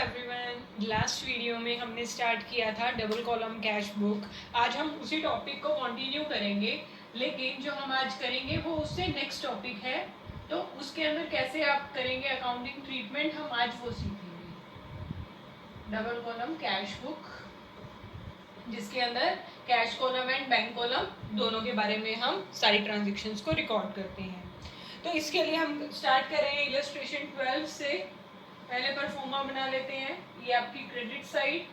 Everyone, last video में हमने start किया था डबल कॉलम कैश बुक। आज हम उसी टॉपिक को कंटिन्यू करेंगे, लेकिन जो हम आज करेंगे वो उससे नेक्स्ट टॉपिक है। तो उसके अंदर कैसे आप करेंगे अकाउंटिंग ट्रीटमेंट, हम आज वो सीखेंगे। डबल कॉलम कैश बुक, जिसके अंदर cash column and bank column दोनों के बारे में हम सारी ट्रांजेक्शन्स को रिकॉर्ड करते हैं। तो इसके लिए हम स्टार्ट कर रहे हैं इलस्ट्रेशन 12 से। पहले परफॉर्मा बना लेते हैं। ये आपकी क्रेडिट साइड,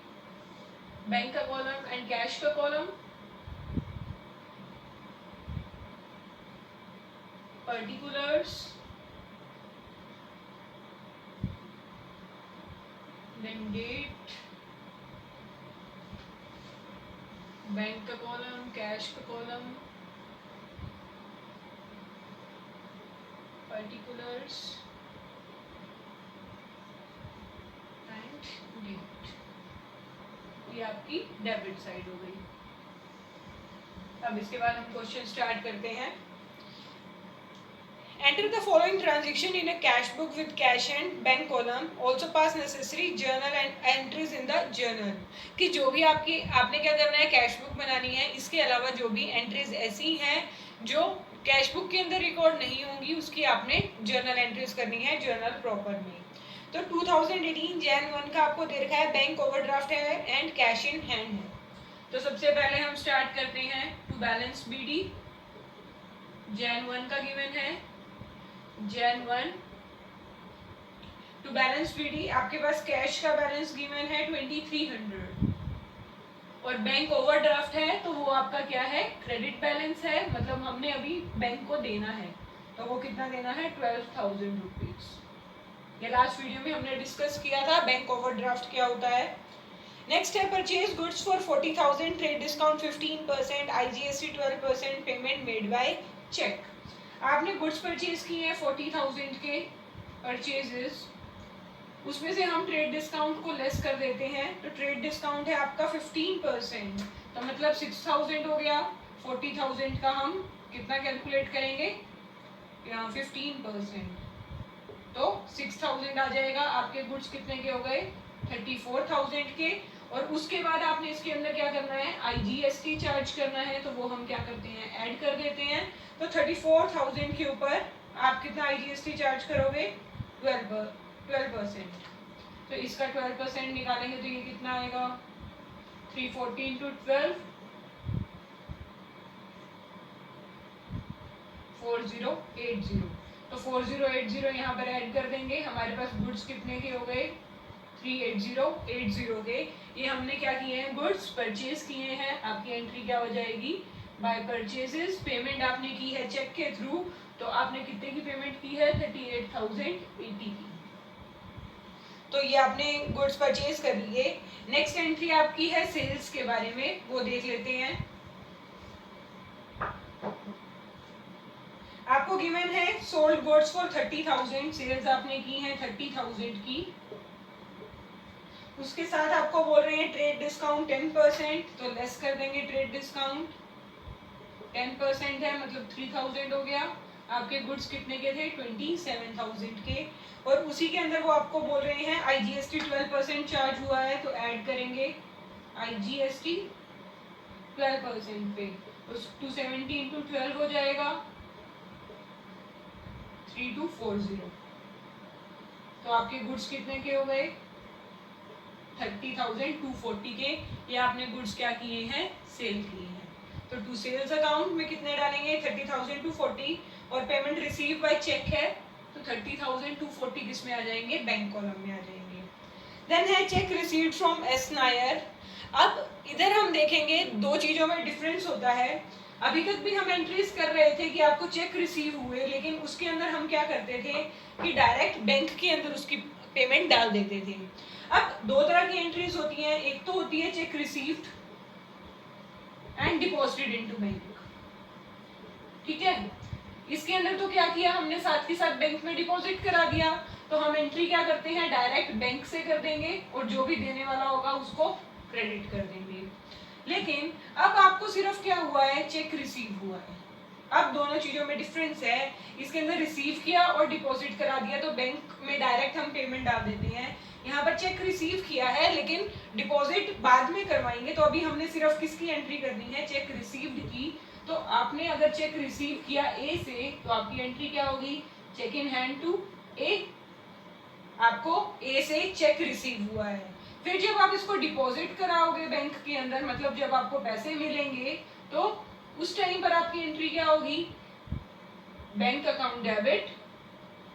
बैंक का कॉलम एंड कैश का column, particulars, then date, bank का कॉलम, कैश का कॉलम, पर्टिकुलर्स एंड डेट। ये आपकी डेबिट साइड हो गई। अब इसके बाद हम क्वेश्चन स्टार्ट करते हैं। Enter the following transaction in a cash book with cash and bank column. Also pass necessary journal and entries in the journal. कि जो भी आपने क्या करना है, कैश बुक बनानी है। इसके अलावा जो भी एंट्रीज ऐसी हैं जो कैश बुक के अंदर रिकॉर्ड नहीं होंगी, उसकी आपने जर्नल एंट्रीज करनी है जर्नल प्रॉपर में। तो 2018 Jan 1 का आपको दे रखा है, बैंक ओवरड्राफ्ट है एंड कैश इन हैंड है। तो सबसे पहले हम स्टार्ट करते हैं। टू बैलेंस BD Jan 1 का गिवन है। Jan 1 टू बैलेंस BD आपके पास कैश का बैलेंस गिवन है 2300 और बैंक ओवरड्राफ्ट है, तो वो आपका क्या है, क्रेडिट बैलेंस है। मतलब हमने अभी बैंक को देना है, तो वो कितना देना है, 12,000 रुपीज। ये लास्ट वीडियो में हमने डिस्कस किया था बैंक ओवरड्राफ्ट क्या होता है। नेक्स्ट है purchase goods for 40,000, trade discount 15%, IGST 12%, payment made by cheque. आपने गुड्स परचेज किए हैं 40,000 के परचेजेस, उसमें से हम ट्रेड डिस्काउंट को लेस कर देते हैं। तो ट्रेड डिस्काउंट है आपका 15%, तो मतलब 6,000 हो गया। 40,000 का हम कितना कैलकुलेट करेंगे, 15%, तो 6,000 आ जाएगा। आपके गुड्स कितने के हो गए, 34,000 के। और उसके बाद आपने इसके अंदर क्या करना है, IGST चार्ज करना है, तो वो हम क्या करते हैं, ऐड कर देते हैं। तो 34,000 के ऊपर आप कितना IGST चार्ज करोगे, 12%। तो इसका 12% निकालेंगे तो ये कितना आएगा, 340 इंटू 12, 4080। तो 4080 यहाँ पर ऐड कर देंगे। हमारे पास गुड्स कितने के हो गए, 380 के। ये हमने क्या किए हैं, गुड्स परचेज किए हैं। आपकी एंट्री क्या हो जाएगी, बाय परचेजेस। पेमेंट आपने की है चेक के थ्रू, तो आपने कितने की पेमेंट की है, 38,080 की। तो ये आपने गुड्स परचेज कर लिए। नेक्स्ट एंट्री आपकी है सेल्स के बारे में, वो देख लेते हैं। आपको गिवन है सोल्ड गुड्स फॉर 30,000, सेल्स आपने की है 30,000 की। उसके साथ आपको बोल रहे हैं ट्रेड डिस्काउंट 10%, तो लेस कर देंगे ट्रेड डिस्काउंट। 10% है मतलब 3,000 हो गया। आपके गुड्स कितने के थे, 27,000 के। और उसी के अंदर वो आपको बोल रहे हैं IGST 12% चार्ज हुआ है, तो ऐड करेंगे IGST 12% पे। तो 270 इंटू 12 हो जाएगा 3240। तो आपके गुड्स कितने के हो गए, 30,240 के। ये आपने गुड्स क्या किए हैं, सेल किए हैं। तो टू सेल्स अकाउंट में कितने डालेंगे, 30,240। और पेमेंट रिसीव बाय चेक है, तो 30,240 किस में आ जाएंगे, बैंक कॉलम में आ जाएंगे। देन है cheque received from S Nair. अब इधर हम देखेंगे दो चीजों में डिफरेंस होता है। अभी तक भी हम एंट्रीज कर रहे थे कि आपको चेक रिसीव हुए, लेकिन उसके अंदर हम क्या करते थे कि डायरेक्ट बैंक के अंदर उसकी पेमेंट डाल देते थे। अब दो तरह की एंट्रीज होती हैं, एक तो होती है cheque received and deposited into bank. ठीक है, इसके अंदर तो क्या किया हमने, साथ के साथ बैंक में डिपॉजिट करा दिया। तो हम एंट्री क्या करते हैं, डायरेक्ट बैंक से कर देंगे और जो भी देने वाला होगा उसको क्रेडिट कर देंगे। लेकिन अब आपको सिर्फ क्या हुआ है, चेक रिसीव हुआ है। अब दोनों चीजों में डिफरेंस है। इसके अंदर रिसीव किया और डिपॉजिट करा दिया, तो बैंक में डायरेक्ट हम पेमेंट डाल देते हैं। यहाँ पर चेक रिसीव किया है लेकिन डिपॉजिट बाद में करवाएंगे, तो अभी हमने सिर्फ किसकी एंट्री करनी है, चेक रिसीव्ड की। तो आपने अगर चेक रिसीव किया ए से तो आपकी एंट्री क्या होगी, चेक इन हैंड टू ए। आपको ए से चेक रिसीव हुआ है। फिर जब आप इसको डिपॉजिट कराओगे बैंक के अंदर, मतलब जब आपको पैसे मिलेंगे, तो उस टाइम पर आपकी एंट्री क्या होगी, bank account debit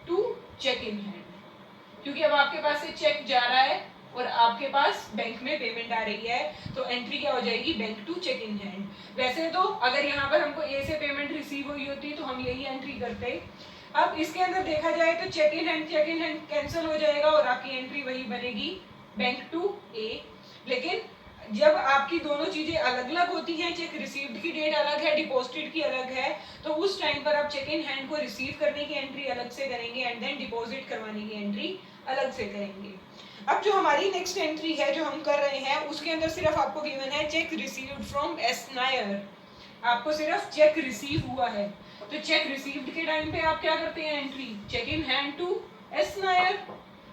to cheque in hand, क्योंकि अब आपके पास से चेक जा रहा है और आपके पास बैंक में पेमेंट आ रही है, तो एंट्री क्या हो जाएगी, bank to cheque in hand. वैसे तो अगर यहाँ पर हमको ए से पेमेंट रिसीव हुई होती तो हम यही एंट्री करते। अब इसके अंदर देखा जाए तो चेक इन हैंड कैंसिल हो जाएगा और आपकी एंट्री वही बनेगी, बैंक टू ए। लेकिन जब आपकी दोनों चीजें अलग अलग होती हैं, चेक रिसीव्ड की डेट अलग है, डिपॉजिटेड की अलग है, तो उस टाइम पर आप चेक इन हैंड को रिसीव करने की एंट्री अलग से करेंगे एंड देन डिपॉजिट करवाने की एंट्री अलग से करेंगे। अब जो हमारी नेक्स्ट एंट्री है जो हम कर रहे हैं, उसके अंदर सिर्फ आपको गिवन है cheque received from S Nair. आपको सिर्फ चेक रिसीव हुआ है, तो चेक रिसीव्ड के टाइम पे आप क्या करते हैं, entry cheque in hand to S Nair.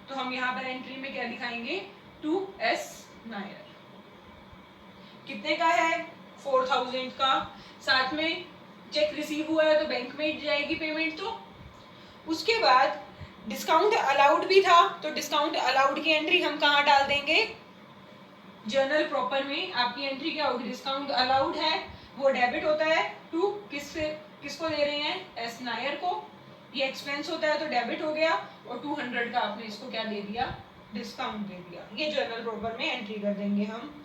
तो हम यहाँ पर एंट्री में क्या दिखाएंगे, टू एस नायर। कितने का है, 4000 का, साथ में चेक रिसीव हुआ है तो बैंक में जाएगी पेमेंट। तो उसके बाद डिस्काउंट अलाउड भी था, तो डिस्काउंट अलाउड की एंट्री हम कहाँ डाल देंगे, जर्नल प्रॉपर में। आपकी एंट्री क्या होगी, डिस्काउंट अलाउड है, वो डेबिट होता है टू किसको दे रहे हैं, एस नायर को। ये एक्सपेंस होता है तो डेबिट हो गया, और 200 का आपने इसको क्या दे दिया, डिस्काउंट दे दिया। ये जर्नल प्रॉपर में एंट्री कर देंगे हम।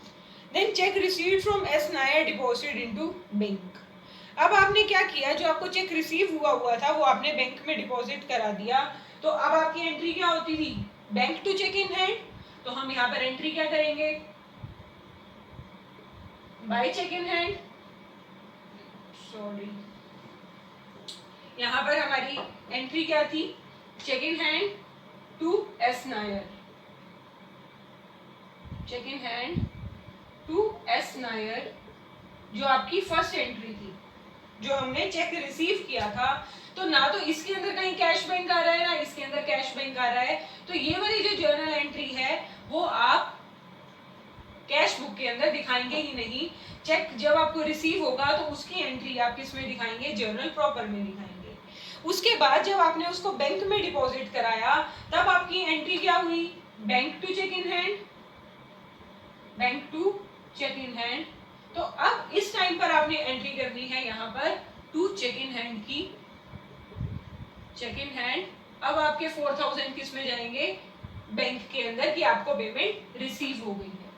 Then cheque received from S Nair deposited into bank. अब आपने क्या किया, जो आपको चेक रिसीव हुआ था वो आपने बैंक में डिपॉजिट करा दिया, तो अब आपकी एंट्री क्या होती थी, bank to cheque in hand. तो हम यहाँ पर एंट्री क्या करेंगे, by cheque in hand, sorry यहाँ पर हमारी एंट्री क्या थी, cheque in hand to S Nair, cheque in hand to S Nair, जो आपकी फर्स्ट एंट्री थी, जो हमने चेक रिसीव किया था। तो ना तो इसके अंदर कहीं कैश बैंक आ रहा है, ना इसके अंदर कैश बैंक आ रहा है, तो ये वाली जो जर्नल एंट्री है वो आप कैश बुक के अंदर दिखाएंगे ही नहीं। चेक जब आपको रिसीव होगा तो उसकी एंट्री आप किस में दिखाएंगे, जर्नल प्रॉपर में दिखाएंगे। उसके बाद जब आपने उसको बैंक में डिपॉजिट कराया, तब आपकी एंट्री क्या हुई, bank to cheque in hand, bank to cheque in hand. तो अब इस टाइम पर आपने एंट्री करनी है यहाँ पर टू चेक इन हैंड की, चेक इन हैंड। अब आपके 4000 किस में जाएंगे, बैंक के अंदर, कि आपको पेमेंट रिसीव हो गई है।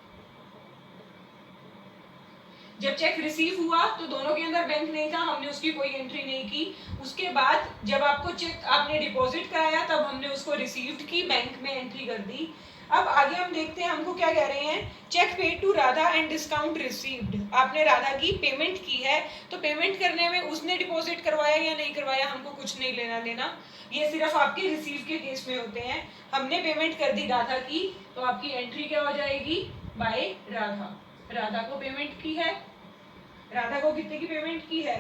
जब चेक रिसीव हुआ तो दोनों के अंदर बैंक नहीं था, हमने उसकी कोई एंट्री नहीं की। उसके बाद जब आपको चेक आपने डिपॉजिट कराया तब हमने उसको रिसीव्ड की, बैंक में एंट्री कर दी। अब आगे हम देखते हैं हमको क्या कह रहे हैं, cheque paid to Radha and discount received. आपने राधा की पेमेंट की है, तो पेमेंट करने में उसने डिपॉजिट करवाया या नहीं करवाया हमको कुछ नहीं लेना देना, ये सिर्फ आपके रिसीव के केस में होते हैं। हमने पेमेंट कर दी राधा की, तो आपकी एंट्री क्या हो जाएगी, बाय राधा। राधा को पेमेंट की है, राधा को कितने की पेमेंट की है,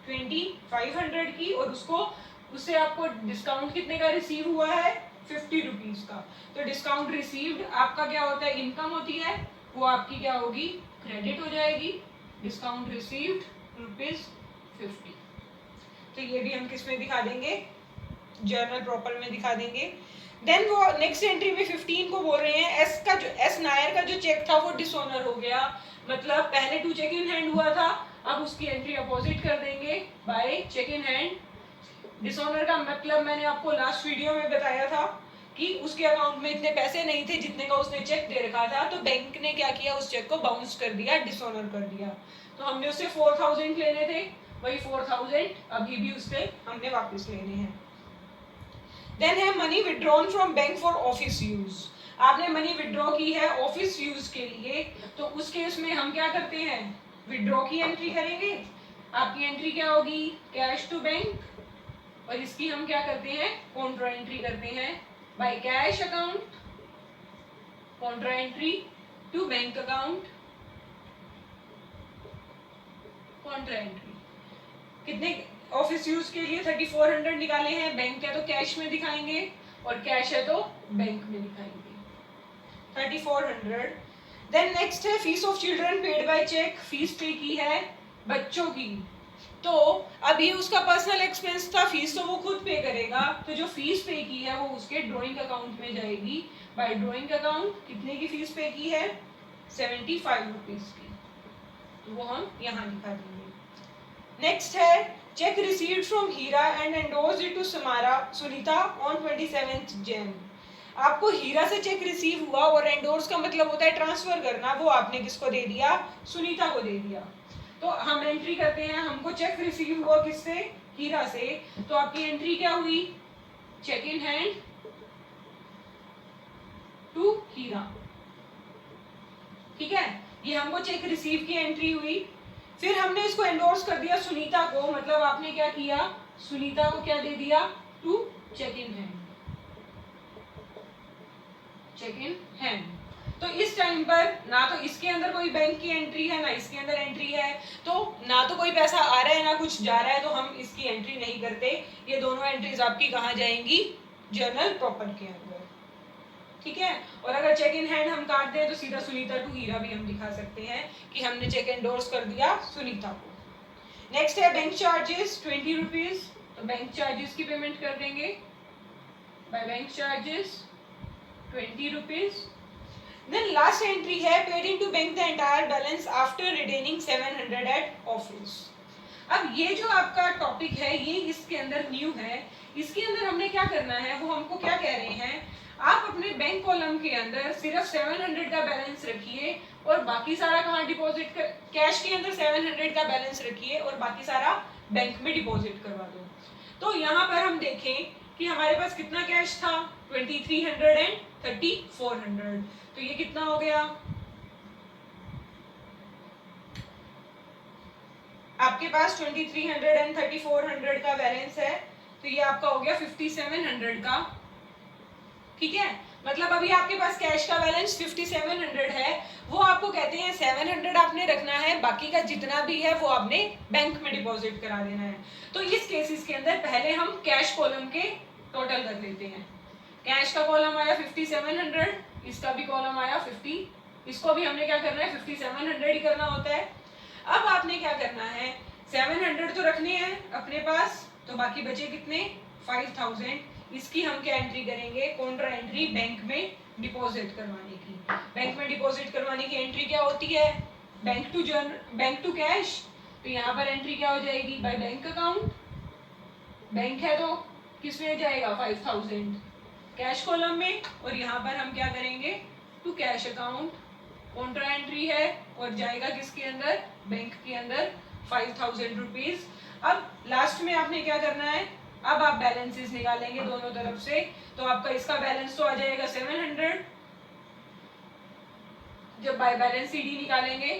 2500 की, और उससे आपको डिस्काउंट कितने का रिसीव हुआ है, 50 रुपीज का। तो डिस्काउंट रिसीव्ड आपका क्या होता है, इनकम होती है, वो आपकी क्या होगी, क्रेडिट हो जाएगी। Discount received ₹50। तो ये भी हम किस में दिखा देंगे, जर्नल प्रॉपर में दिखा देंगे। देन वो नेक्स्ट एंट्री में 15 को बोल रहे हैं, एस नायर का जो चेक था वो डिसऑनर हो गया, मतलब पहले टू चेक इन हैंड हुआ था, अब उसकी एंट्री अपोजिट कर देंगे, by cheque in hand. Dishonour का मतलब मैंने आपको लास्ट वीडियो में बताया था कि उसके अकाउंट में इतने पैसे नहीं थे जितने का उसने चेक दे रखा था, तो बैंक ने क्या किया, उस चेक को बाउंस कर दिया, डिसऑनर कर दिया। तो हमने उससे 4000 लेने थे, वही 4000 अभी भी उससे हमने वापस लेने हैं। देन है money withdrawn from bank for office use. आपने मनी विड्रॉ की है ऑफिस यूज के लिए, तो उस केस में हम क्या करते हैं, विड्रॉ की एंट्री करेंगे। आपकी एंट्री क्या होगी, कैश टू बैंक, और इसकी हम क्या करते हैं, कॉन्ट्रा एंट्री करते हैं, by cash account, contra entry to bank account, contra entry. कितने ऑफिस यूज के लिए 3400 निकाले हैं, बैंक क्या तो कैश में दिखाएंगे, और कैश है तो बैंक में दिखाएंगे। 3400। देन नेक्स्ट है fees of children paid by cheque, fees pay की है बच्चों की। तो अब ये उसका पर्सनल एक्सपेंस था, फीस तो वो खुद पे करेगा, तो जो फीस पे की है वो उसके ड्राइंग अकाउंट में जाएगी। बाय ड्राइंग अकाउंट कितने की फीस पे की है? 75 रुपीज की, तो वो हम यहाँ दिखा देंगे। नेक्स्ट है cheque received from Hira and endorsed it to Sunita on 27 Jan. आपको हीरा से चेक रिसीव हुआ और एंडोर्स का मतलब होता है ट्रांसफर करना, वो आपने किसको दे दिया? सुनीता को दे दिया। तो हम एंट्री करते हैं, हमको चेक रिसीव हुआ किससे? हीरा से। तो आपकी एंट्री क्या हुई? चेक इन हैंड टू हीरा। ठीक है, ये हमको चेक रिसीव की एंट्री हुई। फिर हमने इसको एंडोर्स कर दिया सुनीता को, मतलब आपने क्या किया? सुनीता को क्या दे दिया? To cheque in hand, cheque in hand. तो इस टाइम पर ना तो इसके अंदर कोई बैंक की एंट्री है, ना इसके अंदर एंट्री है, तो ना तो कोई पैसा आ रहा है ना कुछ जा रहा है, तो हम इसकी एंट्री नहीं करते। ये दोनों एंट्रीज आपकी कहाँ जाएंगी? जर्नल प्रॉपर के अंदर। ठीक है, और अगर चेक इन हैंड हम काट दें तो सीधा सुनीता टू हीरा भी हम दिखा सकते हैं कि हमने चेक एंडोर्स कर दिया सुनीता को। नेक्स्ट है बैंक चार्जेस 20 रुपीज, तो बैंक चार्जेस की पेमेंट कर देंगे by bank charges 20 rupees. Then last entry है paid into bank the entire balance after retaining 700 at office। अब ये जो आपका टॉपिक है ये इसके अंदर न्यू है, इसके अंदर हमने क्या करना है, वो हमको क्या कह रहे हैं, आप अपने बैंक कॉलम के अंदर सिर्फ 700 का बैलेंस रखिए और बाकी सारा कहाँ डिपॉजिट कर, कैश के अंदर 700 का बैलेंस रखिए और बाकी सारा बैंक में डिपॉजिट करवा दो। तो यहाँ पर हम देखें कि हमारे पास कितना कैश था? 2300 एंड 3400। तो ये कितना हो गया? आपके पास 2300 एंड 3400 का बैलेंस है, तो ये आपका हो गया 5700 का। ठीक है, मतलब अभी आपके पास कैश का बैलेंस 5700 है, वो आपको कहते हैं 700 आपने रखना है, बाकी का जितना भी है वो आपने बैंक में डिपॉजिट करा देना है। तो इस केसेस के अंदर पहले हम कैश कॉलम के टोटल कर लेते हैं। कैश का कॉलम आया 5700, इसका भी कॉलम आया 50, इसको भी हमने क्या करना है? 5700 ही करना होता है। अब आपने क्या करना है, 700 तो रखने हैं अपने पास, तो बाकी बचे कितने? 5000। इसकी हम क्या एंट्री करेंगे? कॉन्ट्रा एंट्री बैंक में डिपॉजिट करवाने की। बैंक में डिपॉजिट करवाने की एंट्री क्या होती है? Bank to cash. तो यहाँ पर एंट्री क्या हो जाएगी? By bank account. बैंक है तो किस में जाएगा? 5000 कैश कॉलम में, और यहाँ पर हम क्या करेंगे? To cash account. Contra entry है और जाएगा किसके अंदर? बैंक के अंदर 5000 रुपीज। अब लास्ट में आपने क्या करना है? अब आप बैलेंसेस निकालेंगे दोनों तरफ से, तो आपका इसका बैलेंस तो आ जाएगा 700। जब बाय बैलेंस सीडी निकालेंगे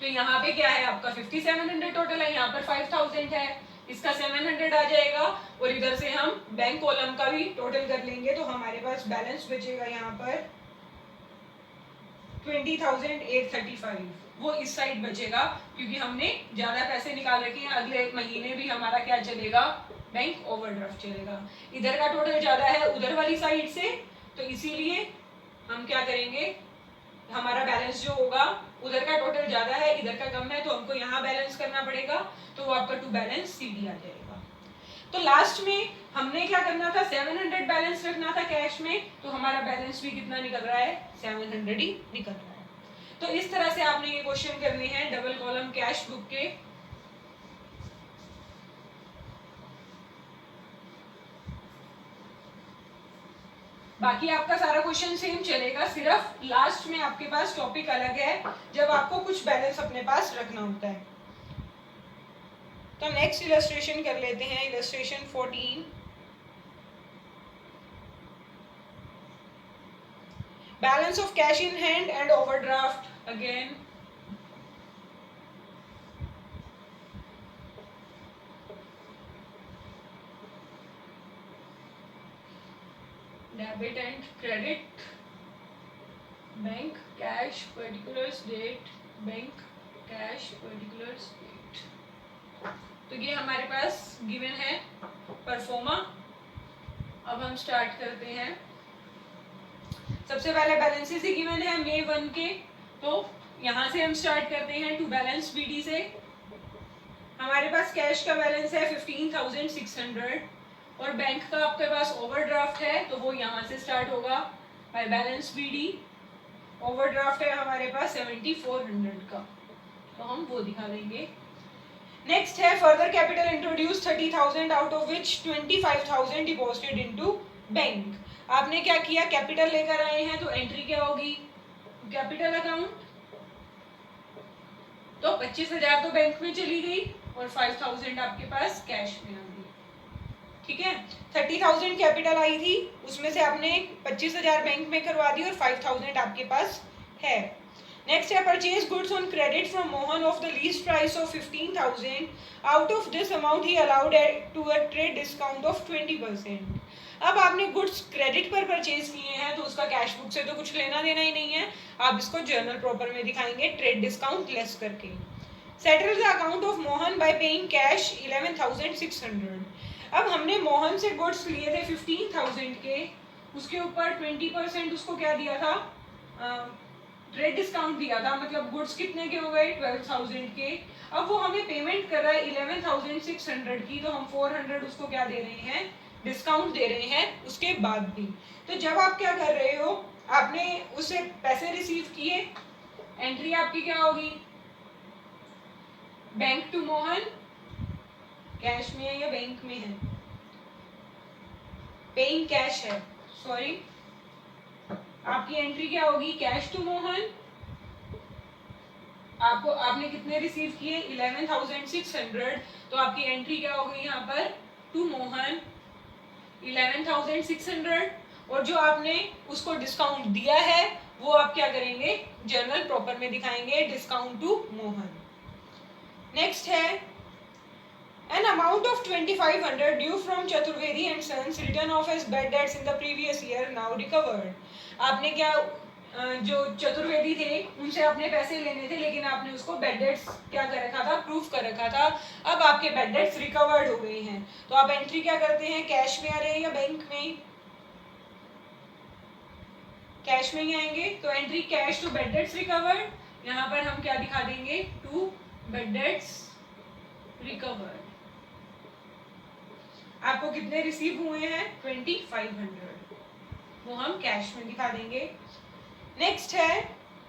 तो यहाँ पे क्या है आपका? 5700 टोटल है, यहाँ पर 5000 है, इसका 700 आ जाएगा, और इधर से हम बैंक कॉलम का भी टोटल कर लेंगे, तो हमारे पास बैलेंस बचेगा यहाँ पर 20,835। वो इस साइड बचेगा क्योंकि हमने ज्यादा पैसे निकाल रखे हैं, अगले महीने भी हमारा क्या चलेगा? बैंक ओवरड्राफ्ट चलेगा। इधर का टोटल ज्यादा है उधर वाली साइड से, तो इसीलिए हम क्या करेंगे, हमारा बैलेंस जो होगा उधर का टोटल ज्यादा है इधर का कम है, तो हमको यहाँ बैलेंस करना पड़ेगा, तो वो आपका टू बैलेंस सीडी आ जाएगा। तो लास्ट में हमने क्या करना था? 700 बैलेंस रखना था कैश में, तो हमारा बैलेंस भी कितना निकल रहा है? 700 ही निकल रहा है। तो इस तरह से आपने ये क्वेश्चन करने हैं डबल कॉलम कैश बुक के। बाकी आपका सारा क्वेश्चन सेम चलेगा, सिर्फ लास्ट में आपके पास टॉपिक अलग है जब आपको कुछ बैलेंस अपने पास रखना होता है। तो नेक्स्ट इलस्ट्रेशन कर लेते हैं, illustration 14। Balance of cash in hand and overdraft again. Debit and credit, bank cash particulars date, bank cash particulars date. तो ये हमारे पास गिवन है परफॉर्मा अब हम स्टार्ट करते हैं। सबसे पहले बैलेंसेस ही गिवन है May 1 के, तो यहाँ से हम स्टार्ट करते हैं टू बैलेंस BD से। हमारे पास कैश का बैलेंस है 15,600 और बैंक का आपके पास ओवरड्राफ्ट है, तो वो यहाँ से स्टार्ट होगा बाय बैलेंस BD। ओवरड्राफ्ट है हमारे पास 7,400 का, तो हम वो दिखा देंगे। नेक्स्ट है further capital introduce 30,000 out of which 25,000 deposited into bank. आपने क्या किया, कैपिटल लेकर आए हैं, तो एंट्री क्या होगी, कैपिटल अकाउंट। तो 25,000 तो बैंक में चली गई और 5,000 आपके पास कैश में आ गई, ठीक है। 30,000 कैपिटल आई थी, उसमें से आपने 25,000 बैंक में करवा दी और 5,000 आपके पास है। नेक्स्ट है purchase goods on credit from Mohan of the least price of 15,000। Out of this amount he allowed to a trade discount of 20%। अब आपने गुड्स क्रेडिट पर परचेज किए हैं, तो उसका कैश बुक से तो कुछ लेना देना ही नहीं है, आप इसको जर्नल प्रॉपर में दिखाएंगे ट्रेड डिस्काउंट लेस करके। Settle the account of Mohan bye paying cash 11,600। अब हमने मोहन से गुड्स लिए थे 15,000 के, उसके ऊपर 20% उसको क्या दिया था, ट्रेड डिस्काउंट दिया था, मतलब गुड्स कितने के हो गए 12,000 के। अब वो हमें पेमेंट कर रहा है 11,600 की, तो हम 400 उसको क्या दे रहे हैं, डिस्काउंट दे रहे हैं उसके बाद भी। तो जब आप क्या कर रहे हो, आपने उससे पैसे रिसीव किए, एंट्री आपकी क्या होगी, बैंक टू मोहन, कैश में है या बैंक में है, पेइंग कैश है, सॉरी, आपकी एंट्री क्या होगी, कैश टू मोहन। आपने कितने रिसीव किए 11,600, तो आपकी एंट्री क्या होगी यहाँ पर, टू मोहन 11,600, और जो आपने उसको डिस्काउंट दिया है वो आप क्या करेंगे, जर्नल प्रॉपर में दिखाएंगे डिस्काउंट टू मोहन। नेक्स्ट है an amount of 2,500 due from Chaturvedi and Sons written off as bad debts in the previous year now recovered। आपने क्या, जो चतुर्वेदी थे उनसे अपने पैसे लेने थे, लेकिन आपने उसको बैड डेट्स क्या कर रखा था, प्रूफ कर रखा था। अब आपके बैड डेट्स रिकवर्ड हो गए हैं, तो आप एंट्री क्या करते हैं, कैश में आ रहे हैं या बैंक में, कैश में ही आएंगे, तो entry cash to bad debts recovered. यहाँ पर हम क्या दिखा देंगे, टू बैड डेट्स रिकवर्ड। आपको कितने रिसीव हुए हैं 2,500, वो हम कैश में दिखा देंगे। नेक्स्ट है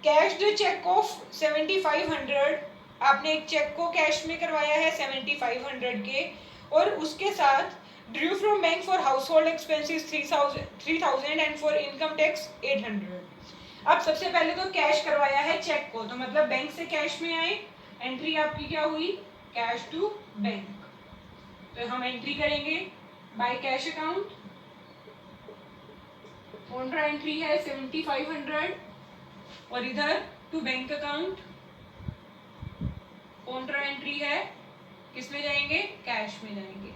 कैश द चेक ऑफ 7,500। आपने एक चेक को कैश में करवाया है 7,500 के, और उसके साथ Drew from bank for house hold expenses 3,000 and for income tax 800। अब सबसे पहले तो कैश करवाया है चेक को, तो मतलब बैंक से कैश में आए, एंट्री आपकी क्या हुई, कैश टू बैंक, तो हम एंट्री करेंगे by cash account. Contra entry है 7,500 और इधर to bank account contra entry है, किसमें जाएंगे, कैश में जाएंगे।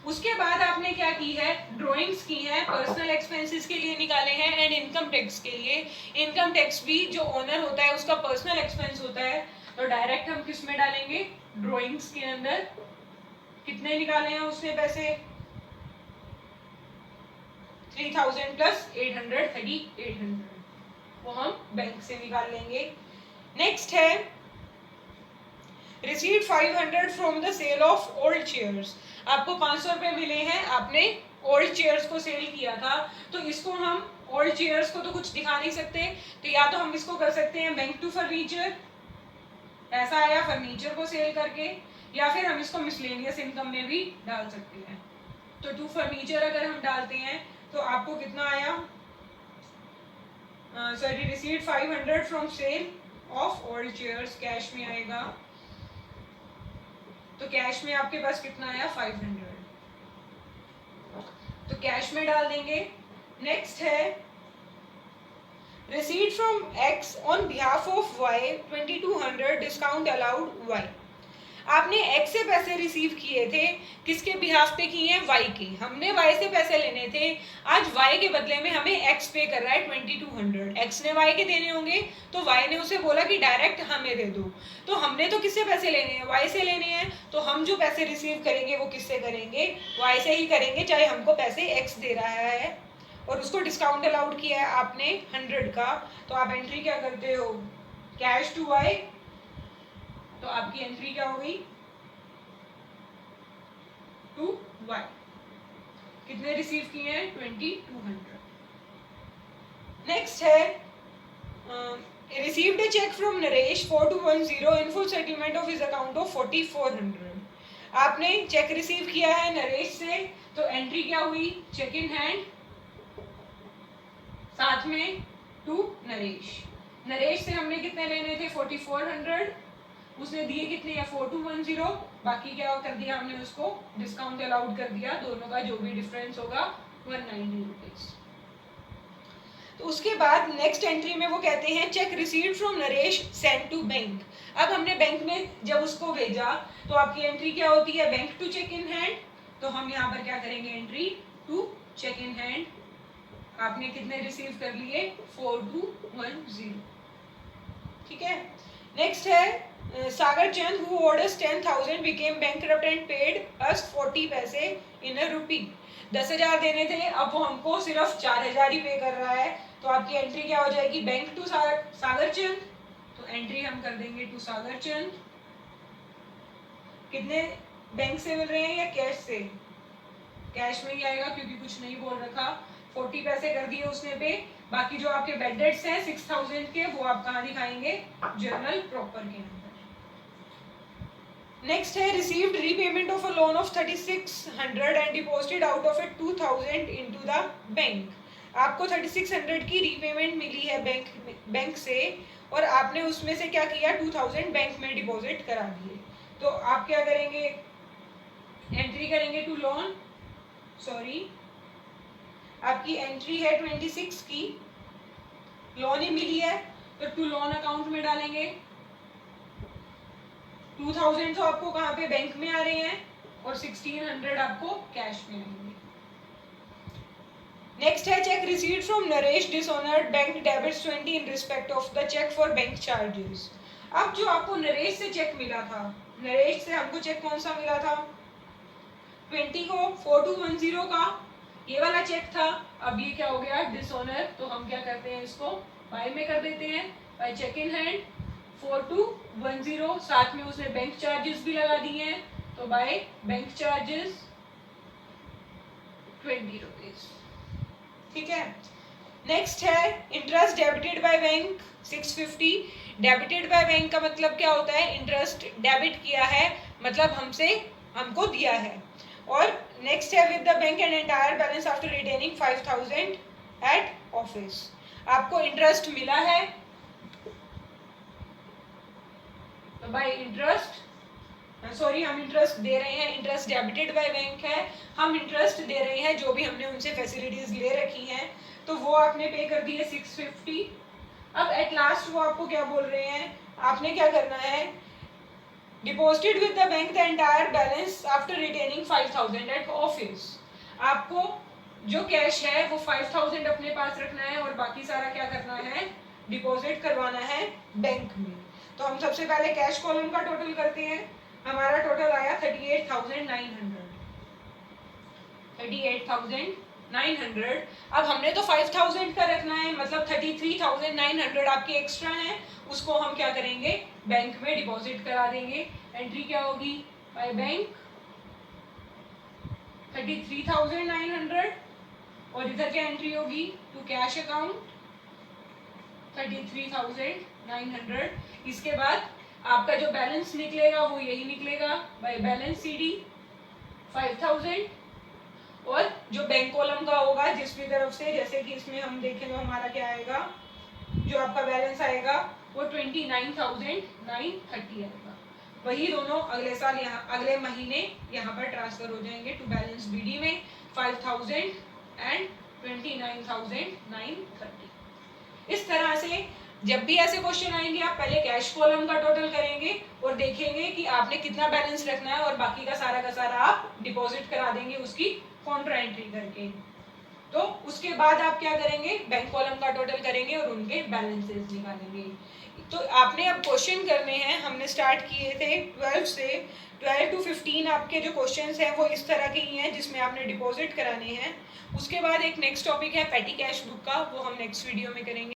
उसके बाद आपने क्या की है, ड्राइंग्स की है, पर्सनल एक्सपेंसेस के लिए निकाले हैं एंड इनकम टैक्स के लिए। इनकम टैक्स भी जो ओनर होता है उसका पर्सनल एक्सपेंस होता है, तो डायरेक्ट हम किस में डालेंगे, ड्राइंग्स के अंदर। कितने निकाले हैं उसने पैसे, 3,000 प्लस 800 3,800, वो हम बैंक से निकाल लेंगे। नेक्स्ट है receipt 500 from the sale of old chairs. आपको 500 रुपए मिले हैं, आपने ओल्ड चेयर्स को सेल किया था, तो इसको हम ओल्ड चेयर्स को तो कुछ दिखा नहीं सकते, तो या तो हम इसको कर सकते हैं बैंक टू फर्नीचर, पैसा आया फर्नीचर को सेल करके, या फिर हम इसको मिसलेनियस इनकम में भी डाल सकते हैं। तो टू फर्नीचर अगर हम डालते हैं तो आपको कितना आया, sorry receipt 500 from sale of old chairs, cash में आएगा, तो कैश में आपके पास कितना आया 500, तो कैश में डाल देंगे। नेक्स्ट है receipt from X on behalf of Y 2,200 discount allowed Y. आपने एक्स से पैसे रिसीव किए थे, किसके बिहाफ पे किए हैं, वाई के। हमने वाई से पैसे लेने थे, आज वाई के बदले में हमें एक्स पे कर रहा है 2200। एक्स ने वाई के देने होंगे तो वाई ने उसे बोला कि डायरेक्ट हमें दे दो। तो हमने तो किससे पैसे लेने हैं, वाई से लेने हैं, तो हम जो पैसे रिसीव करेंगे वो किससे करेंगे, वाई से ही करेंगे, चाहे हमको पैसे एक्स दे रहा है। और उसको डिस्काउंट अलाउड किया है आपने 100 का, तो आप एंट्री क्या करते हो, कैश टू वाई। तो आपकी एंट्री क्या हो गई, टू वाई। कितने रिसीव किए हैं, 2200। नेक्स्ट है received a cheque from Naresh 4210 in full settlement of his account of 4400। आपने चेक रिसीव किया है नरेश से, तो एंट्री क्या हुई, चेक इन हैंड, साथ में टू नरेश। नरेश से हमने कितने लेने थे, 4400, उसने दिए कितने हैं, 4210, बाकी क्या कर दिया हमने, उसको डिस्काउंट अलाउड कर दिया, दोनों का जो भी डिफरेंस होगा 190 रुपीज। तो उसके बाद नेक्स्ट एंट्री में वो कहते हैं cheque received from Naresh send to bank. अब हमने बैंक में जब उसको भेजा तो आपकी एंट्री क्या होती है, bank to cheque in hand. तो हम यहाँ पर क्या करेंगे, entry to cheque in hand. आपने कितने रिसीव कर लिए, 4210। ठीक है। नेक्स्ट है Sagar Chand who owed us 10,000 became bankrupt and paid us 40 पैसे इन अ रुपी। 10,000 देने थे, अब वो हमको सिर्फ 4,000 ही पे कर रहा है। तो आपकी एंट्री क्या हो जाएगी, बैंक टू सागर चंद। तो एंट्री हम कर देंगे टू सागर चंद। कितने बैंक से मिल रहे हैं या कैश से, कैश में ही आएगा क्योंकि कुछ नहीं बोल रखा। 40 पैसे कर दिए उसने पे, बाकी जो आपके बेड डेट्स हैं 6,000 के, वो आप कहाँ दिखाएंगे, जर्नल प्रॉपर के अंदर। नेक्स्ट है received repayment of a loan of 3600 and deposited out of it 2000 into the bank. आपको 3600 की रीपेमेंट मिली है बैंक से, और आपने उसमें से क्या किया, 2000 बैंक में डिपॉजिट करा दिए। तो आप क्या करेंगे, एंट्री करेंगे टू लोन, सॉरी आपकी एंट्री है 26 की, लोन ही मिली है तो टू लोन अकाउंट में डालेंगे। 2000 तो आपको कहाँ पे, बैंक में आ रहे हैं, और 1600 आपको कैश में आएंगे। नेक्स्ट है cheque received from Naresh dishonoured bank debits 20 in respect of the cheque for bank charges. अब जो आपको नरेश से चेक मिला था, नरेश से हमको चेक कौन सा मिला था, 20 को 4210 का, ये वाला चेक था। अब ये क्या हो गया, डिसऑनर, तो हम क्या करते हैं, इसको बाय में कर देते हैं, बाय चेक इन हैंड 4210, साथ में उसने बैंक चार्जेस भी लगा दिए हैं, तो बाय बैंक चार्जेस 20 रुपीज। ठीक है। नेक्स्ट है interest debited by bank 650। Debited by bank का मतलब क्या होता है, इंटरेस्ट डेबिट किया है, मतलब हमको दिया है। और नेक्स्ट है with the bank and entire balance after retaining 5,000 at office. आपको इंटरेस्ट मिला है, तो बाय इंटरेस्ट, सॉरी हम इंटरेस्ट दे रहे हैं, इंटरेस्ट डेबिटेड बाय बैंक है, हम इंटरेस्ट दे रहे हैं जो भी हमने उनसे फैसिलिटीज ले रखी हैं, तो वो आपने पे कर दी है 650। अब एट लास्ट वो आपको क्या बोल रहे हैं, आपने क्या करना है, deposited with the bank the entire balance after retaining 5,000 at office. आपको जो कैश है वो 5,000 अपने पास रखना है, और बाकी सारा क्या करना है, डिपॉजिट करवाना है बैंक में। तो हम सबसे पहले कैश कॉलम का टोटल करते हैं। हमारा टोटल आया 38,900। 38,900। अब हमने तो 5,000 का रखना है, मतलब 33,900 आपके एक्स्ट्रा हैं, उसको हम क्या करेंगे, बैंक में डिपॉजिट करा देंगे। एंट्री क्या होगी, बाय बैंक 33,900, और इधर क्या एंट्री होगी, टू कैश अकाउंट 33,900। इसके बाद आपका जो बैलेंस निकलेगा वो यही निकलेगा, बाय बैलेंस सीडी 5,000, और जो बैंक कॉलम का होगा जिसकी तरफ से, जैसे कि इसमें हम देखें तो हमारा क्या आएगा, जो आपका बैलेंस आएगा वो 29,930 आएगा। वही दोनों अगले साल यहाँ, अगले महीने यहाँ पर ट्रांसफर हो जाएंगे टू बैलेंस बीडी में, 5,000 एंड 29,930। इस तरह से जब भी ऐसे क्वेश्चन आएंगे आप पहले कैश कॉलम का टोटल करेंगे और देखेंगे कि आपने कितना बैलेंस रखना है और बाकी का सारा आप डिपॉजिट करा देंगे उसकी काउंटर एंट्री करके। तो उसके बाद आप क्या करेंगे, बैंक कॉलम का टोटल करेंगे और उनके बैलेंसेस निकालेंगे। तो आपने अब क्वेश्चन करने हैं, हमने स्टार्ट किए थे 12 से, 12 to 15 आपके जो क्वेश्चंस हैं वो इस तरह के ही हैं जिसमें आपने डिपॉजिट कराने हैं। उसके बाद एक नेक्स्ट टॉपिक है पेटी कैश बुक का, वो हम नेक्स्ट वीडियो में करेंगे।